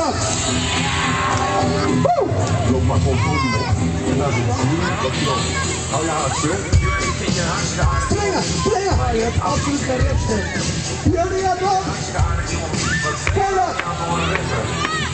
Wat? Loop maar gewoon voor die op. En dan zit je nu. Hou je haast, hè? Springen! Maar je hebt absoluut geen rechten. Jullie hebben ook. Spelen!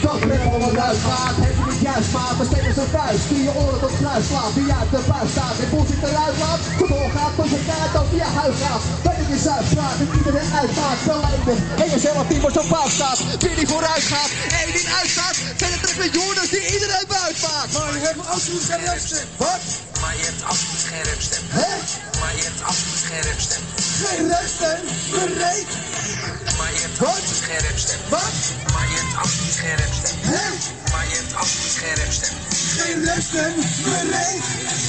Dat met allemaal uitgaat, heb je niet juist maat, maar steeds een vuist die je oren tot kruis slaat, die uit de buis staat en bullshit eruit laat, goed doorgaat tot je kaart over je huis gaat, ben ik in Zuidstraat en iedereen uitgaat, verleiden en jezelf die voor zo'n pauw staat, wie die vooruit gaat en die uitgaat, zijn het met jongens die iedereen buiten maakt. Maar je hebt absoluut geen repstem. Wat? Maar je hebt absoluut geen repstem. Hè? Maar je hebt absoluut geen repstem. Geen repstem? Bereid? Maar je hebt absoluut geen repstem. Wat? Maar je hebt absoluut geen repstem. Hè? Maar je hebt absoluut geen repstem. Geen repstem? Bereid?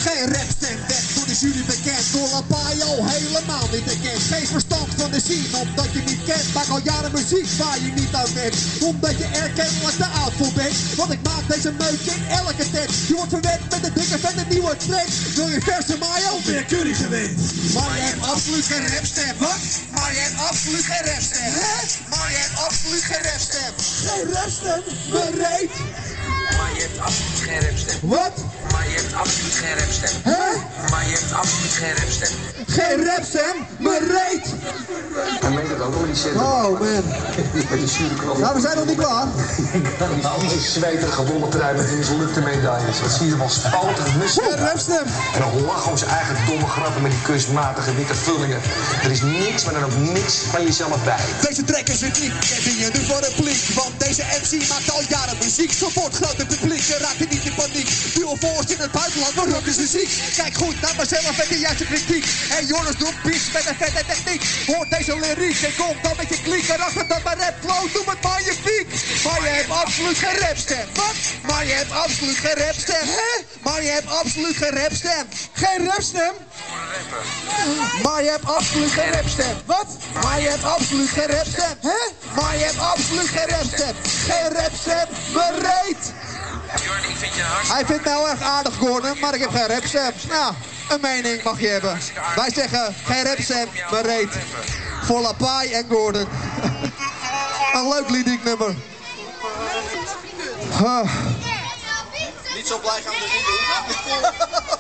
Geen repstem, weg door de jury bekend, door Lapaio helemaal niet gekend. Geen verstand van de scene, omdat je niet kent. Maak al jaren muziek waar je niet aan bent, omdat je er kennelijk te oud voor bent. Want ik maak deze meuk in elke tent. Je wordt verwend met de dikke vette nieuwe trend. Wil je verse mayo? Weer curry gewend. Maar je hebt absoluut geen repstem. Wat? Maar je hebt absoluut geen repstem. Hè? Maar je hebt absoluut geen repstem. Geen repstem? Bereid? Maar je hebt absoluut geen repstem. Wat? Maar je hebt absoluut geen repstem. Hè? Maar je hebt absoluut geen repstem. Geen repstem? Bereid? Hij meent het ook nog niet zitten. Oh man. Met die zure knop. Nou, we zijn nog niet klaar. Die zweterige wollentrui met die mislukte medailles. Dat zie je wel spoten, Geen repstem. En dan lachen om zijn eigen domme grappen met die kunstmatige witte vullingen. Er is niks, maar dan ook niks van jezelf bij. Deze track is uniek, ken je nu voor een blik. Want deze MC maakt al jaren muziek. Zo voor het grote publiek, je raakt niet in paniek. Duo voorst in het buitenland, maar rock is muziek. Kijk goed naar mezelf en de juiste kritiek. Hey Joris doet beats met een vette techniek. Hoort deze lyriek en komt dan met je kliek. Erachter dat mijn rap flow, doe het magnifiek. Maar je hebt absoluut geen rapstem. Wat? Maar je hebt absoluut geen rapstem. Hè? Maar je hebt absoluut geen rapstem. Geen rapstem? Maar je hebt absoluut geen rapstem. Wat? Maar je hebt absoluut geen rapstem. Hè? Maar je hebt absoluut geen rapstem. Geen rapstem, bereid. Jordi, ik vind je hartstikke... Hij vindt mij heel erg aardig, Gordon, maar ik heb geen rapstem. Nou, een mening mag je hebben. Wij zeggen geen rapstem, bereid. Voor Lapai en Gordon. Een leuk liednummer. Niet zo blij gaan we er niet doen.